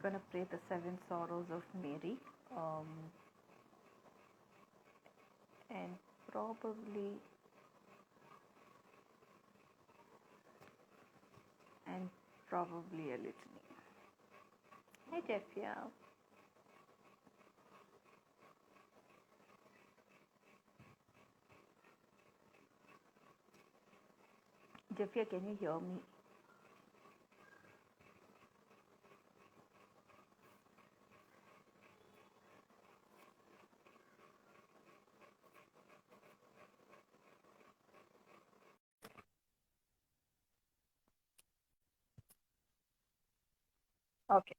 going to pray the seven sorrows of Mary. Um, and probably and probably a litany. Hey Jeffia. Jeffia, can you hear me? Okay.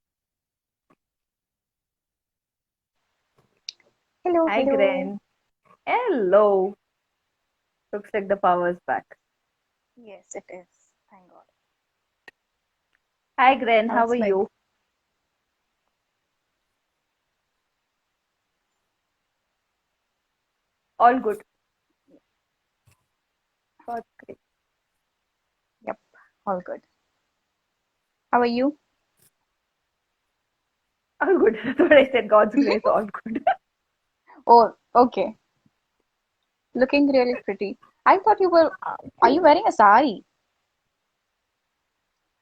Hello, Hi hello. Gren. Hello. Looks like the power's back. Yes, it is. Thank God. Hi Gren, Now how are it's like, you? All good. God's great. yep, all good. How are you? All good. That's what I said. God's grace, all good. Oh, okay. Looking really pretty. I thought you were. Thank Are you you. wearing a sari?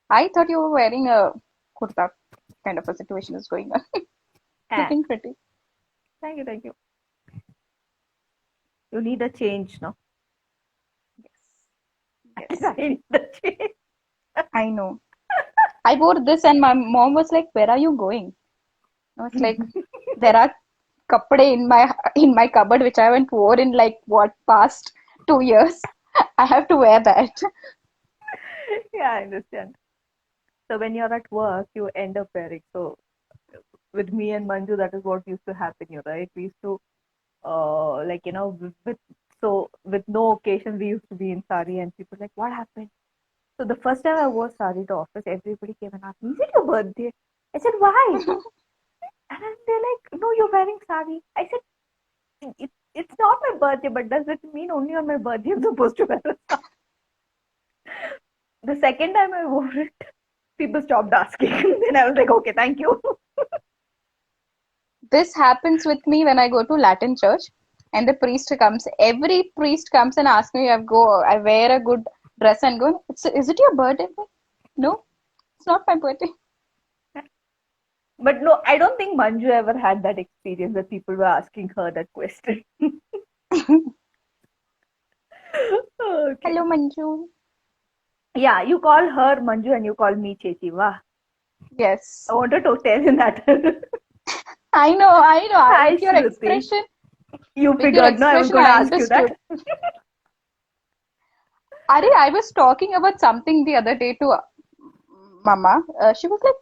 I thought you were wearing a kurta. Kind of a situation is going on. Ah, Looking pretty. thank you, thank you. You need a change, no? Yes, yes. I need a change. I know. I wore this, and my mom was like, "Where are you going?" I was like, "There are kapde in my cupboard which I haven't worn in like what past 2 years. I have to wear that." Yeah, I understand. So when you're at work, you end up wearing. So with me and Manju, that is what used to happen here, right? We used to, so with no occasion, we used to be in sari, and people like, what happened? So the first time I wore sari to office, everybody came and asked me, is it your birthday? I said, why? And then they're like, no, you're wearing sari. I said, it's not my birthday, but does it mean only on my birthday I'm supposed to wear a sari? The second time I wore it, people stopped asking. Then I was like, okay, thank you. This happens with me when I go to Latin church and the priest comes. Every priest comes and asks me, I wear a good dress and go, is it your birthday? No, it's not my birthday. But no, I don't think Manju ever had that experience that people were asking her that question. Okay. Hello, Manju. Yeah, you call her Manju and you call me Chechi. Wow. I Yes, wanted to tell him that. I know, I know. Hi, Shruti. You With your figured, no, I was expression, going to I ask you that. understood. Ari, I was talking about something the other day to Mama. She was like,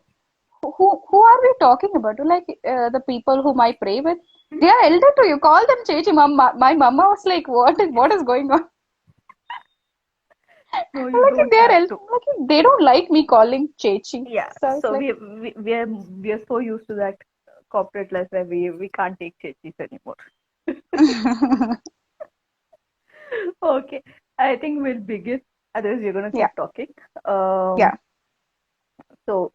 who are we talking about? Like the people whom I pray with. They are elder to you. Call them Chechi. Mama. My mama was like, what is going on? No, you Like don't they are have elder. to. Like they don't like me calling Chechi. Yeah, So I was so like, we are so used to that corporate life where we can't take Chechis anymore. Okay, I think we'll begin. Otherwise, we're going to yeah, keep talking. yeah. So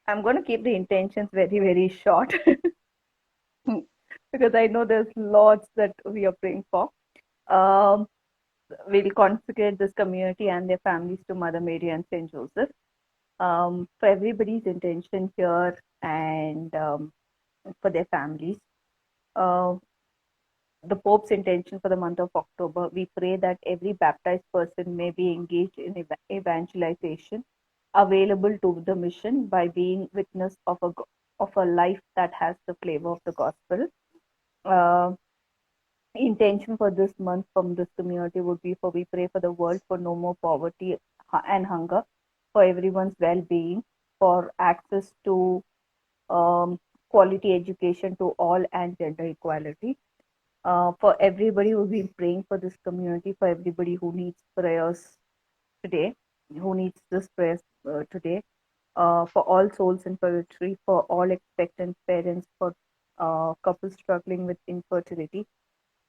I'm going to keep the intentions very, very short Hmm. because I know there's lots that we are praying for. Um, we'll consecrate this community and their families to Mother Mary and Saint Joseph. For everybody's intention here and for their families. Uh, the Pope's intention for the month of October, we pray that every baptized person may be engaged in evangelization, available to the mission by being witness of a life that has the flavor of the gospel. Uh, Intention for this month from this community would be for we pray for the world for no more poverty and hunger, for everyone's well-being, for access to quality education to all and gender equality. For everybody who's been praying for this community, for everybody who needs prayers today, who needs this prayer today, for all souls in purgatory, for all expectant parents, for couples struggling with infertility,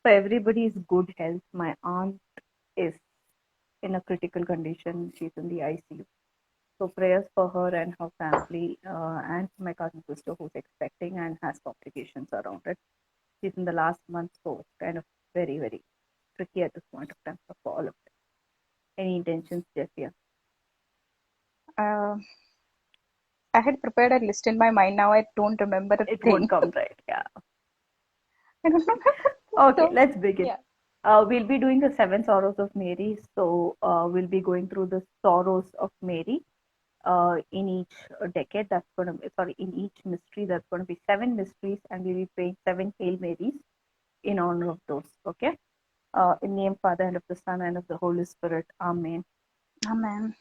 for everybody's good health. My aunt is in a critical condition. She's in the ICU. So prayers for her and her family, and my cousin sister who's expecting and has complications around it. She's in the last month, so it's kind of very, very tricky at this point of time for all of it. Any intentions, Jeffia? Uh, I had prepared a list in my mind. Now I don't remember a It won't thing. come right. Yeah. I don't remember. Okay, So, let's begin. yeah. We'll be doing the seven sorrows of Mary. So we'll be going through the sorrows of Mary in each decade. That's going to be, sorry, in each mystery. That's going to be seven mysteries, and we'll be praying seven Hail Marys in honor of those. Okay. In the name of Father and of the Son and of the Holy Spirit. Amen. Amen.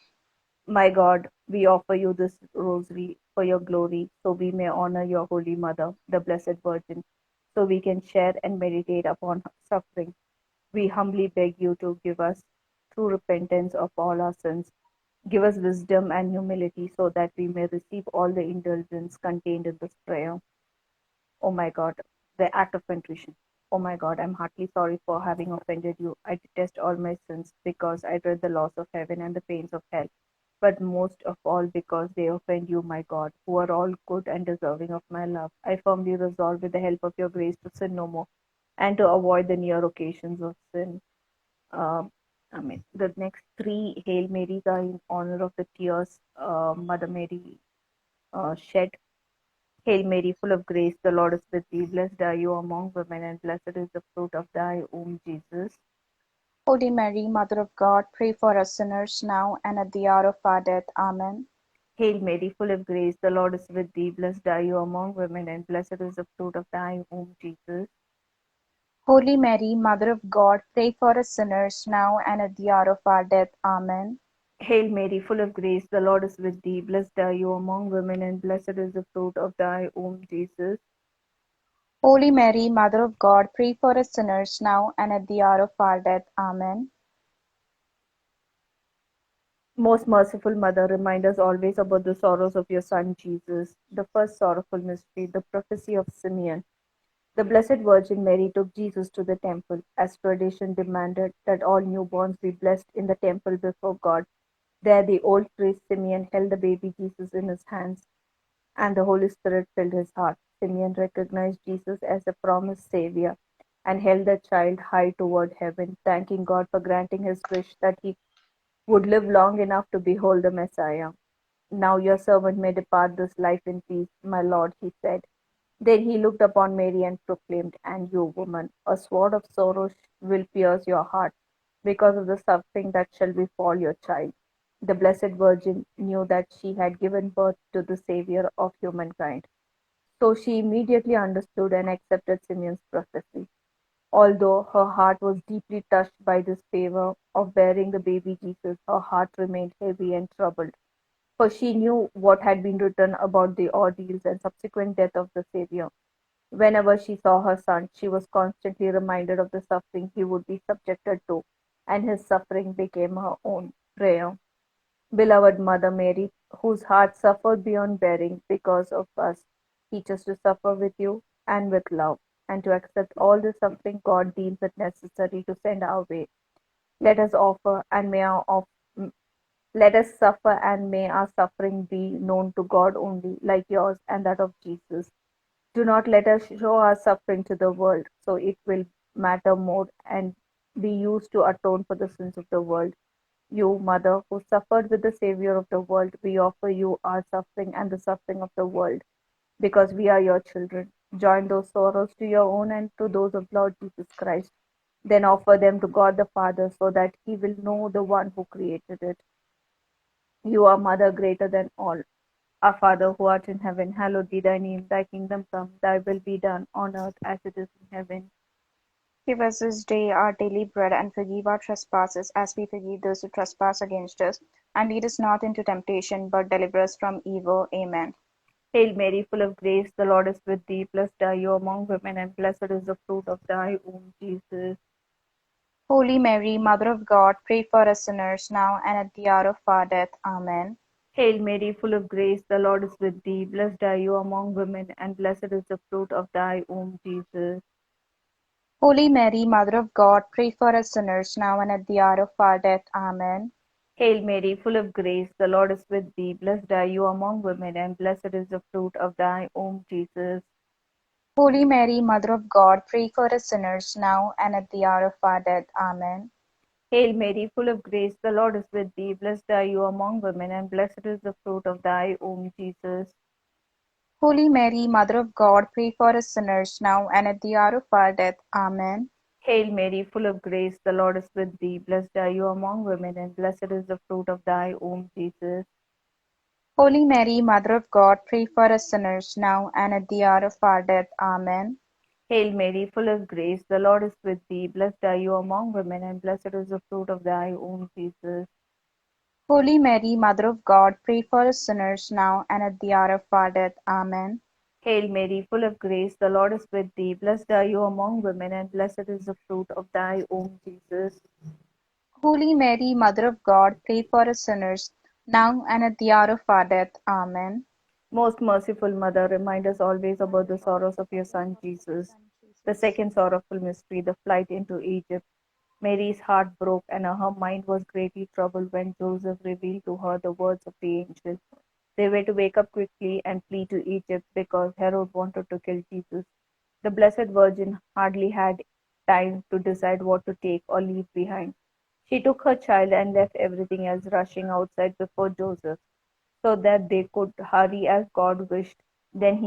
My God, we offer you this rosary for your glory, so we may honor your Holy Mother, the Blessed Virgin, so we can share and meditate upon her suffering. We humbly beg you to give us true repentance of all our sins. Give us wisdom and humility so that we may receive all the indulgence contained in this prayer. Oh my God, the act of contrition. Oh my God, I'm heartily sorry for having offended you. I detest all my sins because I dread the loss of heaven and the pains of hell, but most of all because they offend you, my God, who are all good and deserving of my love. I firmly resolve, with the help of your grace, to sin no more and to avoid the near occasions of sin. Um, the next three Hail Marys are in honor of the tears Mother Mary shed. Hail Mary, full of grace, the Lord is with thee. Blessed are you among women, and blessed is the fruit of thy womb, Jesus. Holy Mary, Mother of God, pray for us sinners now and at the hour of our death. Amen. Hail Mary, full of grace, the Lord is with thee. Blessed are you among women, and blessed is the fruit of thy womb, Jesus. Holy Mary, Mother of God, pray for us sinners now and at the hour of our death. Amen. Hail Mary, full of grace, the Lord is with thee. Blessed are you among women, and blessed is the fruit of thy womb, Jesus. Holy Mary, Mother of God, pray for us sinners now and at the hour of our death. Amen. Most merciful Mother, remind us always about the sorrows of your Son, Jesus. The first sorrowful mystery, the prophecy of Simeon. The Blessed Virgin Mary took Jesus to the temple, as tradition demanded that all newborns be blessed in the temple before God. There, the old priest Simeon held the baby Jesus in his hands, and the Holy Spirit filled his heart. Simeon recognized Jesus as the promised Savior and held the child high toward heaven, thanking God for granting his wish that he would live long enough to behold the Messiah. Now your servant may depart this life in peace, my Lord, he said. Then he looked upon Mary and proclaimed, And you, woman, a sword of sorrow will pierce your heart because of the suffering that shall befall your child. The Blessed Virgin knew that she had given birth to the Savior of humankind. So she immediately understood and accepted Simeon's prophecy. Although her heart was deeply touched by this favor of bearing the baby Jesus, her heart remained heavy and troubled, for she knew what had been written about the ordeals and subsequent death of the Savior. Whenever she saw her son, she was constantly reminded of the suffering he would be subjected to, and his suffering became her own prayer. Beloved Mother Mary, whose heart suffered beyond bearing because of us, teach us to suffer with you and with love, and to accept all the suffering God deems it necessary to send our way. Let us offer and may our let us suffer and may our suffering be known to God only, like yours and that of Jesus. Do not let us show our suffering to the world, so it will matter more and be used to atone for the sins of the world. You, Mother, who suffered with the Savior of the world, we offer you our suffering and the suffering of the world, because we are your children. Join those sorrows to your own and to those of Lord Jesus Christ. Then offer them to God the Father, so that he will know the one who created it. You are Mother greater than all. Our Father who art in heaven, hallowed be thy name. Thy kingdom come, thy will be done on earth as it is in heaven. Give us this day our daily bread, and forgive our trespasses as we forgive those who trespass against us. And lead us not into temptation, but deliver us from evil. Amen. Hail Mary, full of grace, the Lord is with thee. Blessed are you among women, and blessed is the fruit of thy womb, Jesus. Holy Mary, Mother of God, pray for us sinners now and at the hour of our death. Amen. Hail Mary, full of grace, the Lord is with thee. Blessed are you among women, and blessed is the fruit of thy womb, Jesus. Holy Mary, Mother of God, pray for us sinners now and at the hour of our death. Amen. Hail Mary, full of grace, the Lord is with thee. Blessed are you among women, and blessed is the fruit of thy womb, Jesus. Holy Mary, Mother of God, pray for us sinners now and at the hour of our death. Amen. Hail Mary, full of grace, the Lord is with thee. Blessed are you among women, and blessed is the fruit of thy womb, Jesus. Holy Mary, Mother of God, pray for us sinners now and at the hour of our death. Amen. Hail Mary, full of grace, the Lord is with thee. Blessed are you among women, and blessed is the fruit of thy womb, Jesus. Holy Mary, Mother of God, pray for us sinners now and at the hour of our death. Amen. Hail Mary, full of grace, the Lord is with thee. Blessed are you among women, and blessed is the fruit of thy womb, Jesus. Holy Mary, Mother of God, pray for us sinners now and at the hour of our death. Amen. Hail Mary, full of grace, the Lord is with thee. Blessed are you among women, and blessed is the fruit of thy womb, Jesus. Holy Mary, Mother of God, pray for us sinners now and at the hour of our death. Amen. Most merciful Mother, remind us always about the sorrows of your Son, Jesus. The second sorrowful mystery, the flight into Egypt. Mary's heart broke, and her mind was greatly troubled when Joseph revealed to her the words of the angel. They were to wake up quickly and flee to Egypt because Herod wanted to kill Jesus. The Blessed Virgin hardly had time to decide what to take or leave behind. She took her child and left everything else rushing outside before Joseph, so that they could hurry as God wished. Then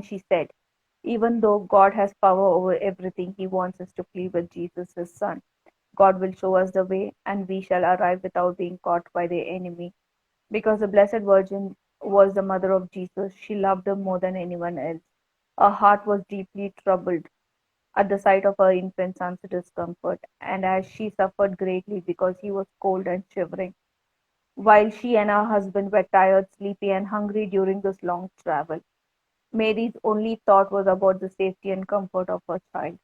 she said, even though God has power over everything, he wants us to flee with Jesus, his son. God will show us the way, and we shall arrive without being caught by the enemy. Because the Blessed Virgin was the mother of Jesus, she loved him more than anyone else. Her heart was deeply troubled at the sight of her infant son's discomfort, and as she suffered greatly because he was cold and shivering, while she and her husband were tired, sleepy, and hungry during this long travel. Mary's only thought was about the safety and comfort of her child.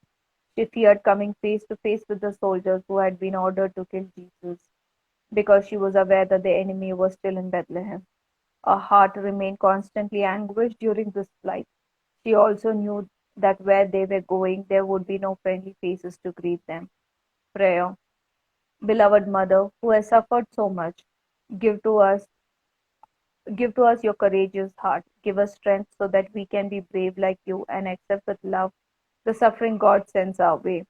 She feared coming face to face with the soldiers who had been ordered to kill Jesus, because she was aware that the enemy was still in Bethlehem. Her heart remained constantly anguished during this flight. She also knew that where they were going, there would be no friendly faces to greet them. Prayer. Beloved Mother, who has suffered so much, give to us give to us your courageous heart. Give us strength so that we can be brave like you and accept with love the suffering God sends our way.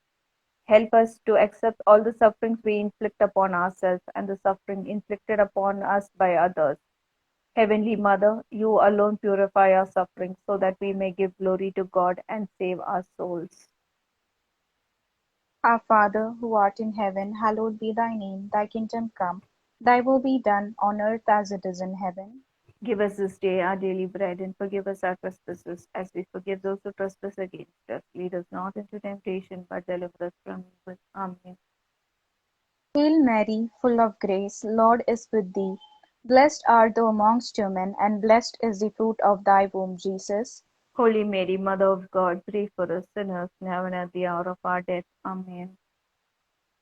Help us to accept all the sufferings we inflict upon ourselves and the suffering inflicted upon us by others. Heavenly Mother, you alone purify our suffering so that we may give glory to God and save our souls. Our Father, who art in heaven, hallowed be thy name. Thy kingdom come. Thy will be done on earth as it is in heaven. Give us this day our daily bread, and forgive us our trespasses, as we forgive those who trespass against us. Lead us not into temptation, but deliver us from evil. Amen. Hail Mary, full of grace, Lord is with thee. Blessed art thou amongst women, and blessed is the fruit of thy womb, Jesus. Holy Mary, Mother of God, pray for us sinners, now and at the hour of our death. Amen.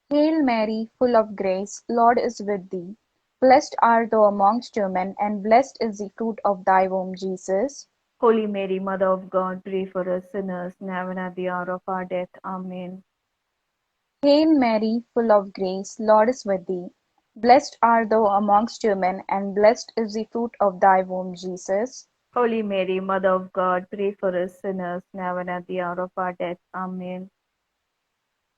Hail Mary, full of grace, Lord is with thee. Blessed art thou amongst women, and blessed is the fruit of thy womb, Jesus. Holy Mary, Mother of God, pray for us sinners, now and at the hour of our death. Amen. Hail Mary, full of grace, Lord is with thee. Blessed art thou amongst women, and blessed is the fruit of thy womb, Jesus. Holy Mary, Mother of God, pray for us sinners, now and at the hour of our death. Amen.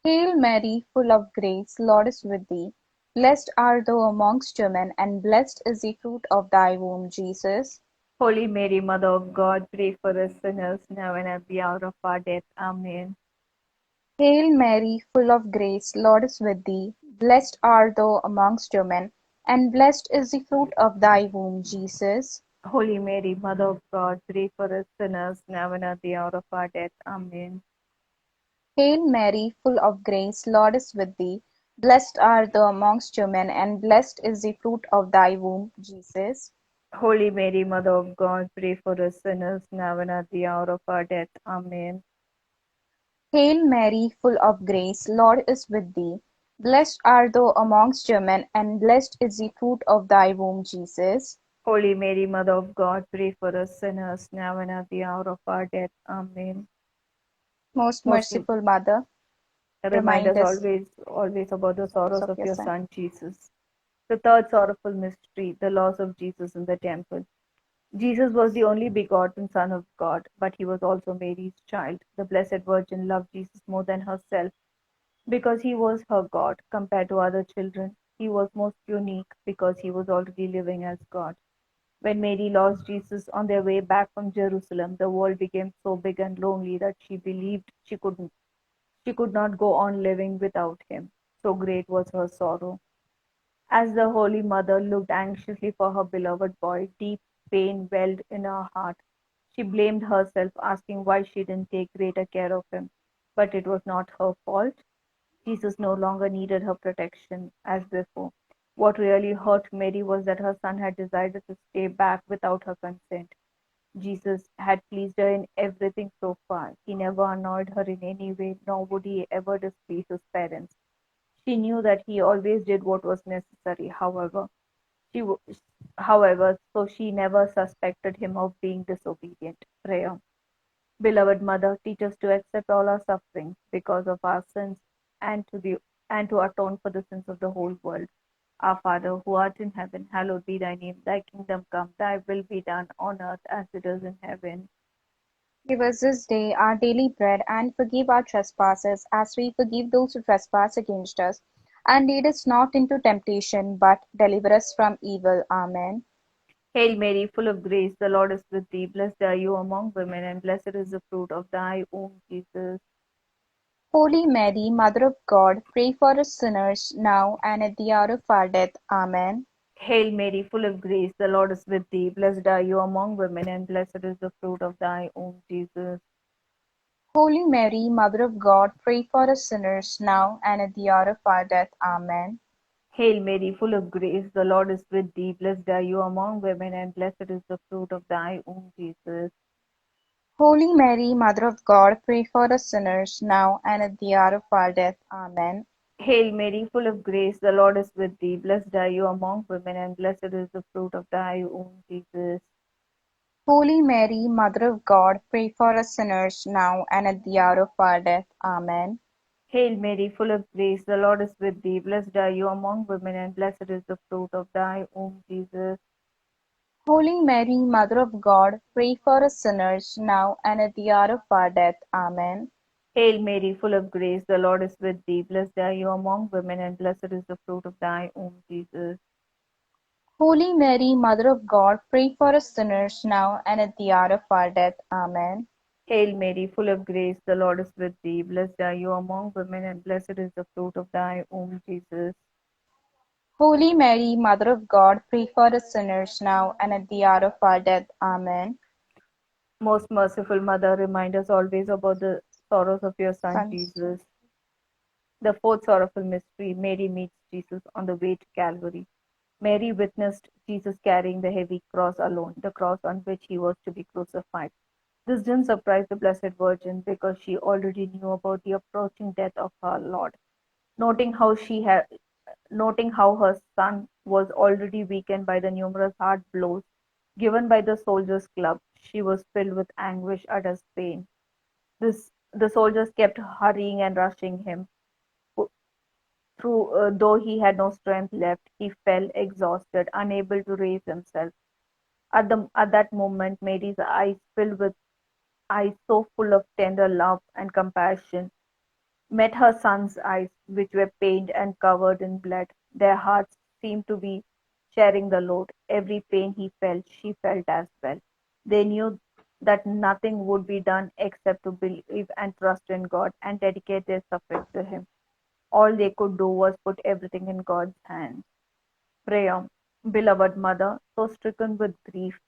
Hail Mary, full of grace, Lord is with thee. Blessed art thou amongst women, and blessed is the fruit of thy womb, Jesus. Holy Mary, Mother of God, pray for us sinners, now and at the hour of our death. Amen. Hail Mary, full of grace, Lord is with thee. Blessed art thou amongst women, and blessed is the fruit of thy womb, Jesus. Holy Mary, Mother of God, pray for us sinners, now and at the hour of our death. Amen. Hail Mary, full of grace, Lord is with thee. Blessed art thou amongst women, and blessed is the fruit of thy womb, Jesus. Holy Mary, Mother of God, pray for us sinners, now and at the hour of our death. Amen. Hail Mary, full of grace, Lord is with thee. Blessed art thou amongst women, and blessed is the fruit of thy womb, Jesus. Holy Mary, Mother of God, pray for us sinners, now and at the hour of our death. Amen. Most Most merciful Mother, remind remind us us always about the sorrows of of your your Son. Son, Jesus. The third sorrowful mystery, the loss of Jesus in the temple. Jesus was the only begotten Son of God, but he was also Mary's child. The Blessed Virgin loved Jesus more than herself because he was her God compared to other children. He was most unique because he was already living as God. When Mary lost Jesus on their way back from Jerusalem, the world became so big and lonely that she believed she could not go on living without him. So great was her sorrow. As the Holy Mother looked anxiously for her beloved boy, deep pain welled in her heart. She blamed herself, asking why she didn't take greater care of him. But it was not her fault. Jesus no longer needed her protection as before. What really hurt Mary was that her son had decided to stay back without her consent. Jesus had pleased her in everything so far. He never annoyed her in any way, nor would he ever displease his parents. She knew that he always did what was necessary, she, however, so she never suspected him of being disobedient. Prayer. Beloved Mother, teach us to accept all our sufferings because of our sins and and to atone for the sins of the whole world. Our Father, who art in heaven, hallowed be thy name. Thy kingdom come, thy will be done on earth as it is in heaven. Give us this day our daily bread, and forgive our trespasses, as we forgive those who trespass against us. And lead us not into temptation, but deliver us from evil. Amen. Hail Mary, full of grace, the Lord is with thee. Blessed are you among women, and blessed is the fruit of thy womb, Jesus. Holy Mary, Mother of God, pray for us sinners, now and at the hour of our death. Amen. Hail Mary, full of grace, the Lord is with thee. Blessed are you among women, and blessed is the fruit of thy womb, Jesus. Holy Mary, Mother of God, pray for us sinners, now and at the hour of our death. Amen. Hail Mary, full of grace, the Lord is with thee. Blessed are you among women, and blessed is the fruit of thy womb, Jesus. Holy Mary, Mother of God, pray for us sinners, now and at the hour of our death. Amen. Hail Mary, full of grace, the Lord is with thee. Blessed are you among women, and blessed is the fruit of thy womb, Jesus. Holy Mary, Mother of God, pray for us sinners, now and at the hour of our death. Amen. Hail Mary, full of grace, the Lord is with thee. Blessed are you among women, and blessed is the fruit of thy womb, Jesus. Holy Mary, Mother of God, pray for us sinners, now and at the hour of our death. Amen. Hail Mary, full of grace, the Lord is with thee. Blessed are you among women, and blessed is the fruit of thy womb, Jesus. Holy Mary, Mother of God, pray for us sinners, now and at the hour of our death. Amen. Hail Mary, full of grace, the Lord is with thee. Blessed are you among women, and blessed is the fruit of thy womb, Jesus. Holy Mary, Mother of God, pray for us sinners, now and at the hour of our death. Amen. Most merciful Mother, remind us always about the sorrows of your Son, Sons. Jesus. The fourth sorrowful mystery, Mary meets Jesus on the way to Calvary. Mary witnessed Jesus carrying the heavy cross alone, the cross on which he was to be crucified. This didn't surprise the Blessed Virgin because she already knew about the approaching death of her Lord. Noting how she had Noting how her son was already weakened by the numerous hard blows given by the soldiers' club, she was filled with anguish at his pain. The soldiers kept hurrying and rushing him. Though he had no strength left, he fell exhausted, unable to raise himself. At that moment, Mary's eyes so full of tender love and compassion met her son's eyes, which were pained and covered in blood. Their hearts seemed to be sharing the load. Every pain he felt, she felt as well. They knew that nothing would be done except to believe and trust in God and dedicate their suffering to Him. All they could do was put everything in God's hands. Prayer. Beloved Mother, so stricken with grief,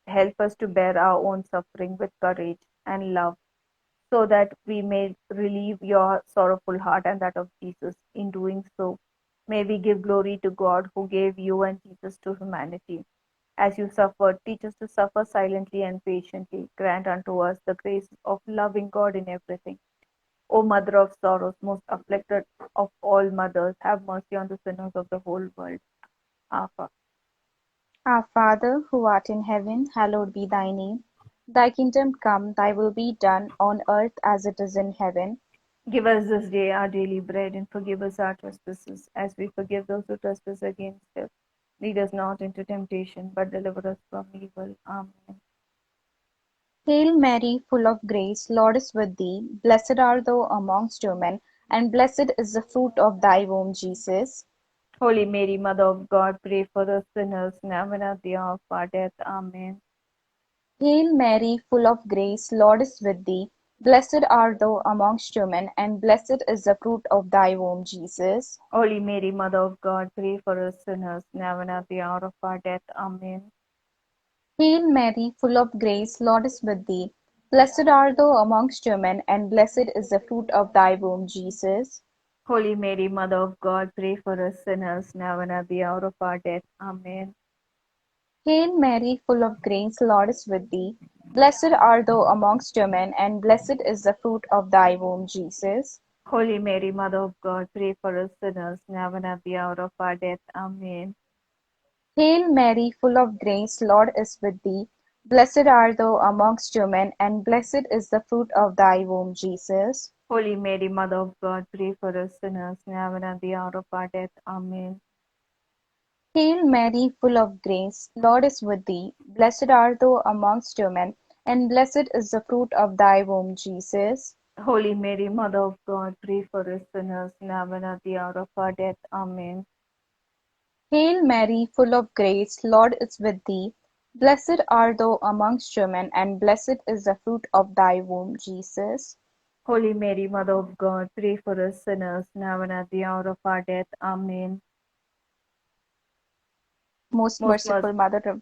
help us to bear our own suffering with courage and love so that we may relieve your sorrowful heart and that of Jesus. In doing so, may we give glory to God who gave you and Jesus to humanity. As you suffered, teach us to suffer silently and patiently. Grant unto us the grace of loving God in everything. O Mother of sorrows, most afflicted of all mothers, have mercy on the sinners of the whole world. Amen. Our Father, who art in heaven, hallowed be thy name. Thy kingdom come, thy will be done, on earth as it is in heaven. Give us this day our daily bread, and forgive us our trespasses, as we forgive those who trespass against us. Lead us not into temptation, but deliver us from evil. Amen. Hail Mary, full of grace, Lord is with thee. Blessed art thou amongst women, and blessed is the fruit of thy womb, Jesus. Holy Mary, Mother of God, pray for us sinners, now and at the hour of our death. Amen. Hail Mary, full of grace, Lord is with thee. Blessed art thou amongst women, and blessed is the fruit of thy womb, Jesus. Holy Mary, Mother of God, pray for us sinners, now and at the hour of our death. Amen. Hail Mary, full of grace, Lord is with thee. Blessed art thou amongst women, and blessed is the fruit of thy womb, Jesus. Holy Mary, Mother of God, pray for us sinners, now and at the hour of our death. Amen. Hail Mary, full of grace, Lord is with thee. Blessed art thou amongst women, and blessed is the fruit of thy womb, Jesus. Holy Mary, Mother of God, pray for us sinners, now and at the hour of our death. Amen. Hail Mary, full of grace, Lord is with thee. Blessed art thou amongst women, and blessed is the fruit of thy womb, Jesus. Holy Mary, Mother of God, pray for us sinners, now and at the hour of our death. Amen. Hail Mary, full of grace, Lord is with thee. Blessed art thou amongst women, and blessed is the fruit of thy womb, Jesus. Holy Mary, Mother of God, pray for us sinners, now and at the hour of our death. Amen. Hail Mary, full of grace, Lord is with thee. Blessed art thou amongst women, and blessed is the fruit of thy womb, Jesus. Holy Mary, Mother of God, pray for us sinners, now and at the hour of our death. Amen. Most Most merciful merciful. Mother,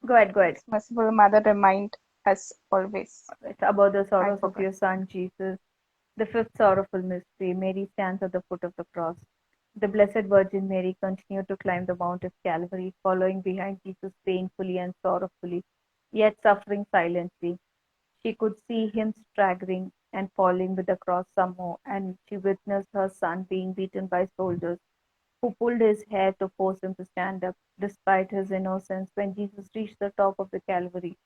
Go ahead, go ahead. most merciful Mother, remind us always. It's about the I sorrows of forgot. your Son, Jesus. The fifth sorrowful mystery. Mary stands at the foot of the cross. The Blessed Virgin Mary continued to climb the Mount of Calvary, following behind Jesus painfully and sorrowfully, yet suffering silently. She could see him staggering and falling with the cross some more, and she witnessed her son being beaten by soldiers who pulled his hair to force him to stand up. Despite his innocence, when Jesus reached the top of the Calvary,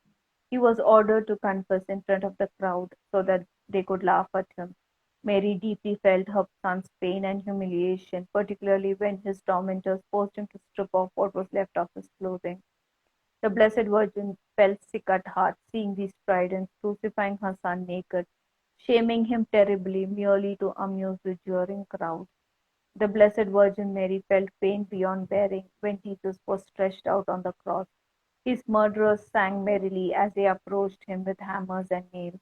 he was ordered to confess in front of the crowd so that they could laugh at him. Mary deeply felt her son's pain and humiliation, particularly when his tormentors forced him to strip off what was left of his clothing. The Blessed Virgin felt sick at heart, seeing these tridents crucifying her son naked, shaming him terribly merely to amuse the jeering crowd. The Blessed Virgin Mary felt pain beyond bearing when Jesus was stretched out on the cross. His murderers sang merrily as they approached him with hammers and nails.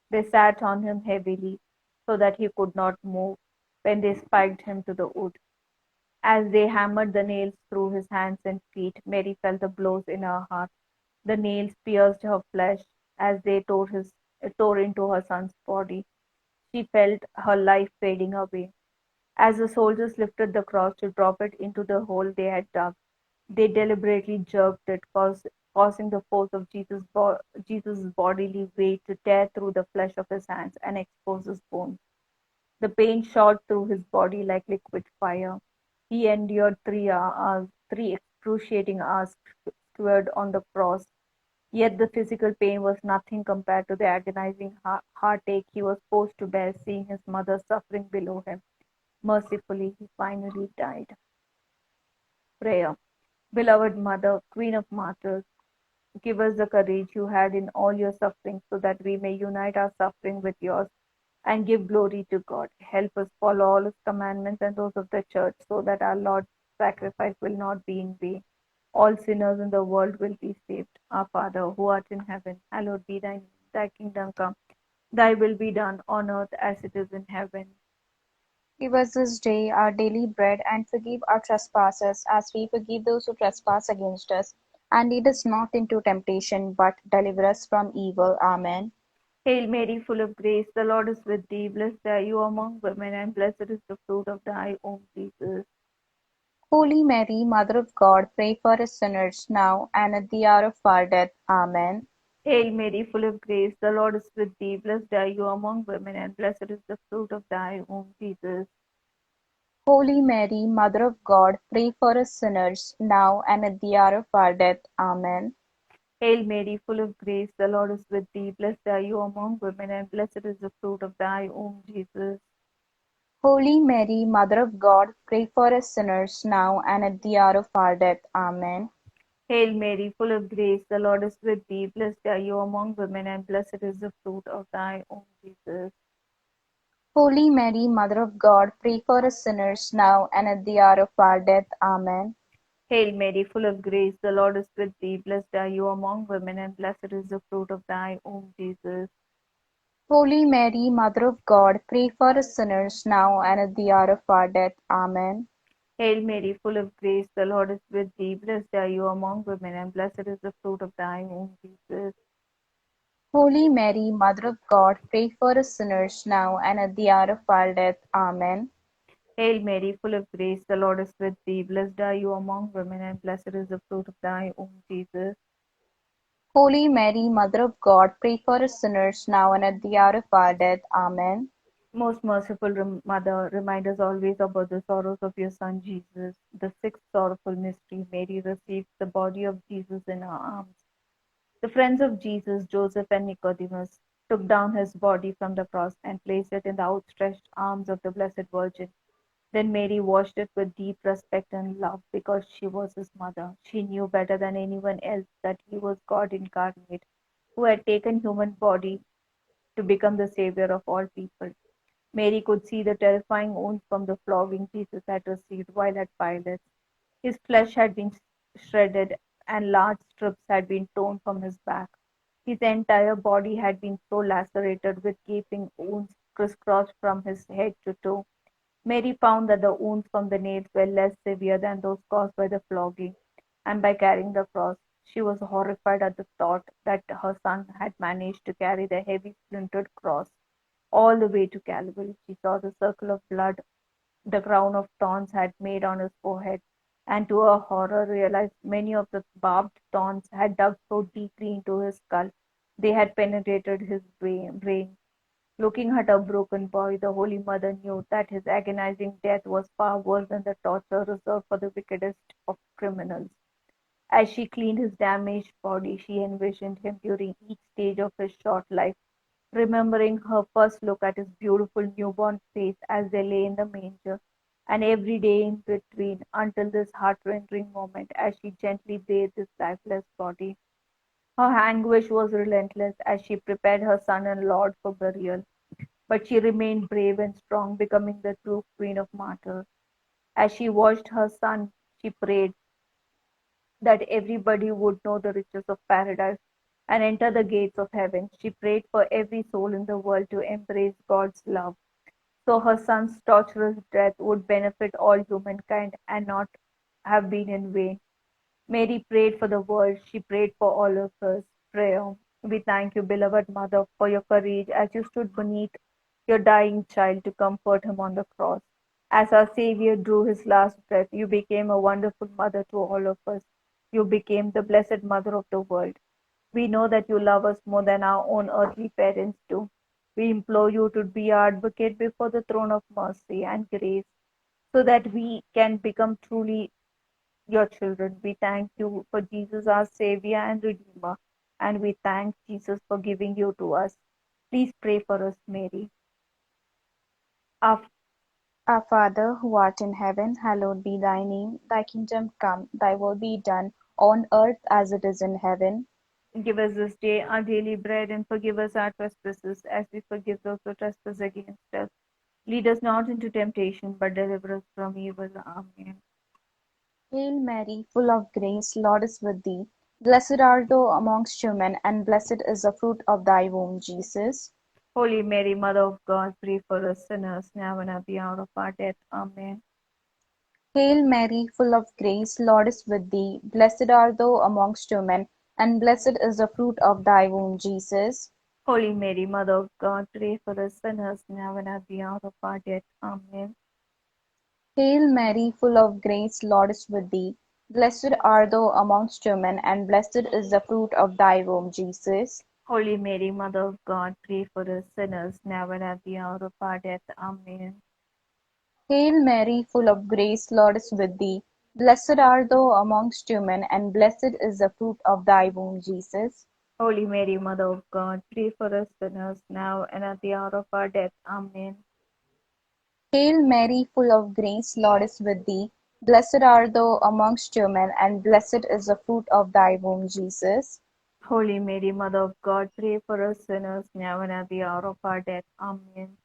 They sat on him heavily so that he could not move when they spiked him to the wood. As they hammered the nails through his hands and feet, Mary felt the blows in her heart. The nails pierced her flesh as they tore into her son's body. She felt her life fading away. As the soldiers lifted the cross to drop it into the hole they had dug, they deliberately jerked it, causing the force of Jesus' bodily weight to tear through the flesh of his hands and expose his bones. The pain shot through his body like liquid fire. He endured 3 hours, 3 excruciating hours skewered on the cross. Yet the physical pain was nothing compared to the agonizing heartache he was forced to bear, seeing his mother suffering below him. Mercifully, he finally died. Prayer. Beloved Mother, Queen of Martyrs, give us the courage you had in all your suffering so that we may unite our suffering with yours and give glory to God. Help us follow all his commandments and those of the church so that our Lord's sacrifice will not be in vain. All sinners in the world will be saved. Our Father, who art in heaven, hallowed be thy name. Thy kingdom come. Thy will be done on earth as it is in heaven. Give us this day our daily bread, and forgive our trespasses, as we forgive those who trespass against us. And lead us not into temptation, but deliver us from evil. Amen. Hail Mary, full of grace, the Lord is with thee. Blessed are you among women, and blessed is the fruit of thy womb, Jesus. Holy Mary, Mother of God, pray for us sinners now and at the hour of our death. Amen. Hail Mary, full of grace, the Lord is with thee. Blessed are you among women, and blessed is the fruit of thy womb, Jesus. Holy Mary, Mother of God, pray for us sinners now and at the hour of our death. Amen. Hail Mary, full of grace, the Lord is with thee. Blessed are you among women, and blessed is the fruit of thy womb, Jesus. Holy Mary, Mother of God, pray for us sinners now and at the hour of our death. Amen. Hail Mary, full of grace, the Lord is with thee. Blessed are you among women, and blessed is the fruit of thy womb, Jesus. Holy Mary, Mother of God, pray for us sinners now and at the hour of our death. Amen. Hail Mary, full of grace, the Lord is with thee. Blessed are you among women, and blessed is the fruit of thy womb, Jesus. Holy Mary, Mother of God, pray for us sinners now and at the hour of our death. Amen. Hail Mary, full of grace, the Lord is with thee. Blessed are you among women, and blessed is the fruit of thy womb, Jesus. Holy Mary, Mother of God, pray for us sinners now and at the hour of our death. Amen. Hail Mary, full of grace, the Lord is with thee. Blessed are you among women, and blessed is the fruit of thy womb, Jesus. Holy Mary, Mother of God, pray for us sinners now and at the hour of our death. Amen. Most merciful Mother, remind us always about the sorrows of your Son Jesus. The sixth sorrowful mystery, Mary receives the body of Jesus in her arms. The friends of Jesus, Joseph and Nicodemus, took down his body from the cross and placed it in the outstretched arms of the Blessed Virgin. Then Mary watched it with deep respect and love because she was his mother. She knew better than anyone else that he was God incarnate, who had taken human body to become the savior of all people. Mary could see the terrifying wounds from the flogging Jesus had received while at Pilate's. His flesh had been shredded, and large strips had been torn from his back. His entire body had been so lacerated with gaping wounds crisscrossed from his head to toe. Mary found that the wounds from the nails were less severe than those caused by the flogging, and by carrying the cross, she was horrified at the thought that her son had managed to carry the heavy splintered cross all the way to Calvary. She saw the circle of blood the crown of thorns had made on his forehead, and to her horror realized many of the barbed thorns had dug so deeply into his skull they had penetrated his brain. Looking at her broken boy, the Holy Mother knew that his agonizing death was far worse than the torture reserved for the wickedest of criminals. As she cleaned his damaged body, she envisioned him during each stage of his short life, remembering her first look at his beautiful newborn face as they lay in the manger, and every day in between until this heart-rending moment as she gently bathed his lifeless body. Her anguish was relentless as she prepared her son and Lord for burial, but she remained brave and strong, becoming the true queen of martyrs. As she watched her son, she prayed that everybody would know the riches of paradise and enter the gates of heaven. She prayed for every soul in the world to embrace God's love, so her son's torturous death would benefit all humankind and not have been in vain. Mary prayed for the world. She prayed for all of us. Prayer. We thank you, beloved Mother, for your courage as you stood beneath your dying child to comfort him on the cross. As our Savior drew his last breath, you became a wonderful mother to all of us. You became the blessed mother of the world. We know that you love us more than our own earthly parents do. We implore you to be our advocate before the throne of mercy and grace so that we can become truly your children. We thank you for Jesus, our Savior and Redeemer, and we thank Jesus for giving you to us. Please pray for us, Mary. Our Our Father, who art in heaven, hallowed be thy name. Thy kingdom come, thy will be done, on earth as it is in heaven. Give us this day our daily bread, and forgive us our trespasses, as we forgive those who trespass against us. Lead us not into temptation, but deliver us from evil. Amen. Hail Mary, full of grace, Lord is with thee. Blessed art thou amongst women, and blessed is the fruit of thy womb, Jesus. Holy Mary, Mother of God, pray for us sinners, now and at the hour of our death. Amen. Hail Mary, full of grace, Lord is with thee. Blessed art thou amongst women, and blessed is the fruit of thy womb, Jesus. Holy Mary, Mother of God, pray for us sinners, now and at the hour of our death. Amen. Hail Mary, full of grace, Lord is with thee. Blessed art thou amongst women, and blessed is the fruit of thy womb, Jesus. Holy Mary, Mother of God, pray for us sinners, now and at the hour of our death. Amen. Hail Mary, full of grace, Lord is with thee. Blessed art thou amongst women, and blessed is the fruit of thy womb, Jesus. Holy Mary, Mother of God, pray for us sinners now and at the hour of our death. Amen. Hail Mary, full of grace, Lord is with thee. Blessed art thou amongst women, and blessed is the fruit of thy womb, Jesus. Holy Mary, Mother of God, pray for us sinners now and at the hour of our death. Amen.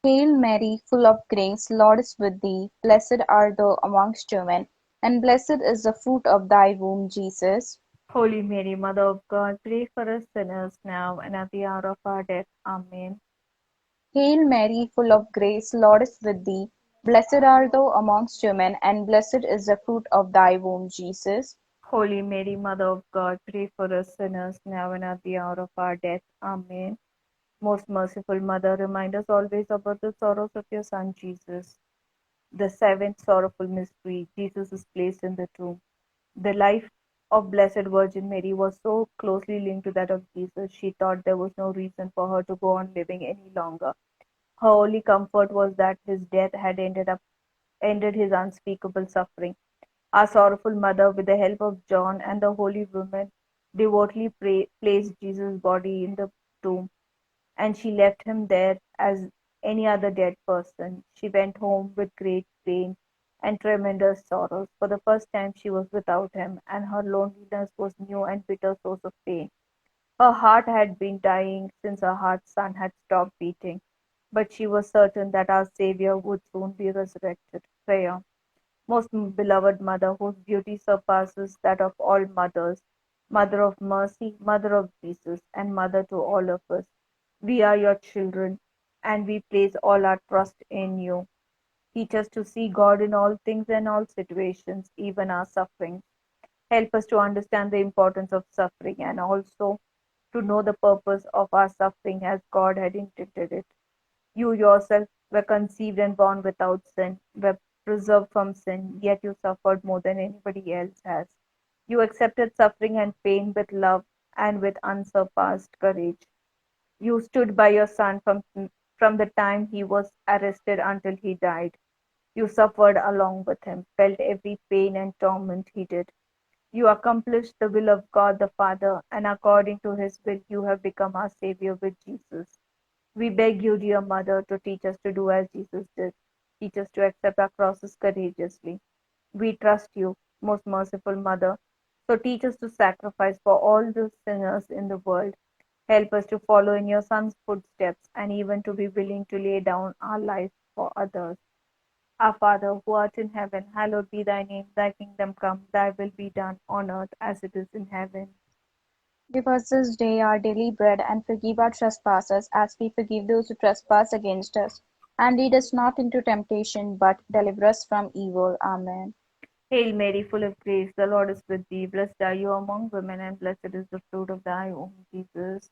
Hail Mary, full of grace, Lord is with thee. Blessed art thou amongst women, and blessed is the fruit of thy womb, Jesus. Holy Mary, Mother of God, pray for us sinners now and at the hour of our death. Amen. Hail Mary, full of grace, Lord is with thee. Blessed art thou amongst women, and blessed is the fruit of thy womb, Jesus. Holy Mary, Mother of God, pray for us sinners now and at the hour of our death. Amen. Most merciful Mother, remind us always about the sorrows of your Son Jesus. The seventh sorrowful mystery, Jesus is placed in the tomb. The life of Blessed Virgin Mary was so closely linked to that of Jesus, she thought there was no reason for her to go on living any longer. Her only comfort was that his death had ended his unspeakable suffering. Our sorrowful mother, with the help of John and the holy women, devoutly placed Jesus' body in the tomb, and she left him there as any other dead person. She went home with great pain and tremendous sorrows. For the first time, she was without him, and her loneliness was new and bitter source of pain. Her heart had been dying since her heart's sun had stopped beating, but she was certain that our Savior would soon be resurrected. Prayer. Most beloved Mother, whose beauty surpasses that of all mothers, Mother of mercy, Mother of Jesus, and Mother to all of us, we are your children, and we place all our trust in you. Teach us to see God in all things and all situations, even our sufferings. Help us to understand the importance of suffering and also to know the purpose of our suffering as God had intended it. You yourself were conceived and born without sin, were preserved from sin, yet you suffered more than anybody else has. You accepted suffering and pain with love and with unsurpassed courage. You stood by your son from the time he was arrested until he died. You suffered along with him, felt every pain and torment he did. You accomplished the will of God the Father, and according to his will, you have become our Savior with Jesus. We beg you, dear Mother, to teach us to do as Jesus did. Teach us to accept our crosses courageously. We trust you, most merciful Mother. So teach us to sacrifice for all the sinners in the world. Help us to follow in your Son's footsteps and even to be willing to lay down our life for others. Our Father, who art in heaven, hallowed be thy name. Thy kingdom come, thy will be done on earth as it is in heaven. Give us this day our daily bread, and forgive our trespasses, as we forgive those who trespass against us. And lead us not into temptation, but deliver us from evil. Amen. Hail Mary, full of grace, the Lord is with thee. Blessed are you among women, and blessed is the fruit of thy womb, Jesus.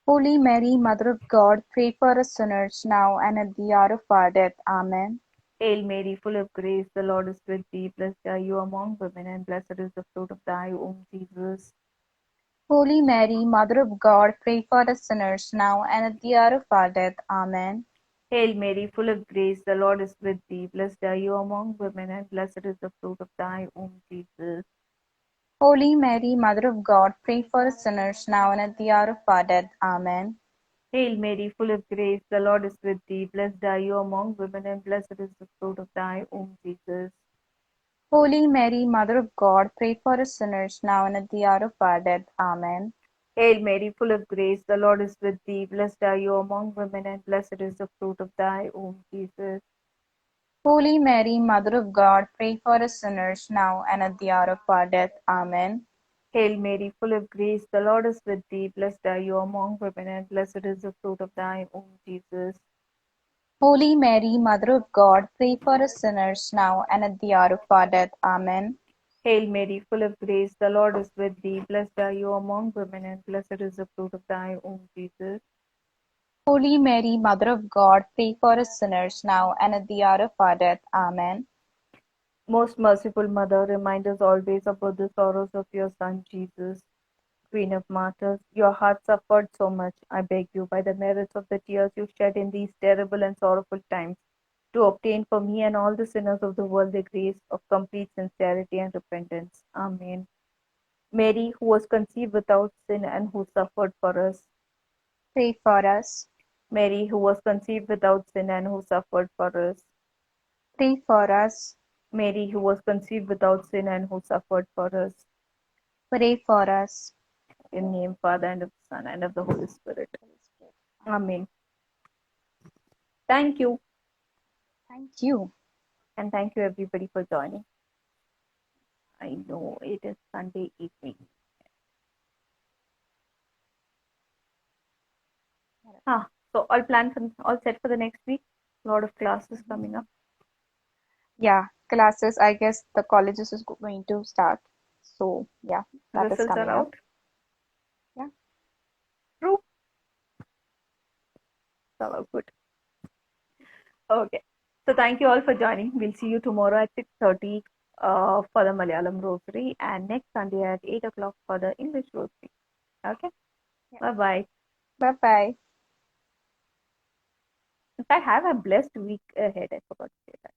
Holy Mary, Mother of God, pray for us sinners, now and at the hour of our death. Amen. Hail Mary, full of grace, the Lord is with thee. Blessed are you among women, and blessed is the fruit of thy womb, Jesus. Holy Mary, Mother of God, pray for us sinners, now and at the hour of our death. Amen. Hail Mary, full of grace, the Lord is with thee. Blessed are you among women, and blessed is the fruit of thy womb, Jesus. Holy Mary, Mother of God, pray for us sinners, now and at the hour of our death. Amen. Hail Mary, full of grace, the Lord is with thee. Blessed are you among women, and blessed is the fruit of thy womb, Jesus. Holy Mary, Mother of God, pray for us sinners, now and at the hour of our death. Amen. Hail Mary, full of grace, the Lord is with thee. Blessed are you among women, and blessed is the fruit of thy womb, Jesus. Holy Mary, Mother of God, pray for us sinners, now and at the hour of our death. Amen. Hail Mary, full of grace, the Lord is with thee. Blessed are you among women, and blessed is the fruit of thy womb, Jesus. Holy Mary, Mother of God, pray for us sinners, now and at the hour of our death. Amen. Hail Mary, full of grace, the Lord is with thee. Blessed are you among women, and blessed is the fruit of thy womb, Jesus. Holy Mary, Mother of God, pray for us sinners, now and at the hour of our death. Amen. Most merciful Mother, remind us always about the sorrows of your Son Jesus. Queen of Martyrs, your heart suffered so much. I beg you, by the merits of the tears you shed in these terrible and sorrowful times, to obtain for me and all the sinners of the world the grace of complete sincerity and repentance. Amen. Mary, who was conceived without sin and who suffered for us. Pray for us. Mary, who was conceived without sin and who suffered for us. Pray for us. Mary, who was conceived without sin and who suffered for us. Pray for us. In the name, Father, and of the Son, and of the Holy Spirit. Amen. Thank you. Thank you. And thank you, everybody, for joining. I know it is Sunday evening. So all set for the next week. A lot of classes coming up. Yeah, classes. I guess the colleges is going to start. So yeah, that is Results coming are up. out. Yeah. True. So good. Okay. So thank you all for joining. We'll see you tomorrow at 6:30 for the Malayalam Rosary and next Sunday at 8 o'clock for the English Rosary. Okay. Yeah. Bye-bye. Bye-bye. In fact, have a blessed week ahead. I forgot to say that.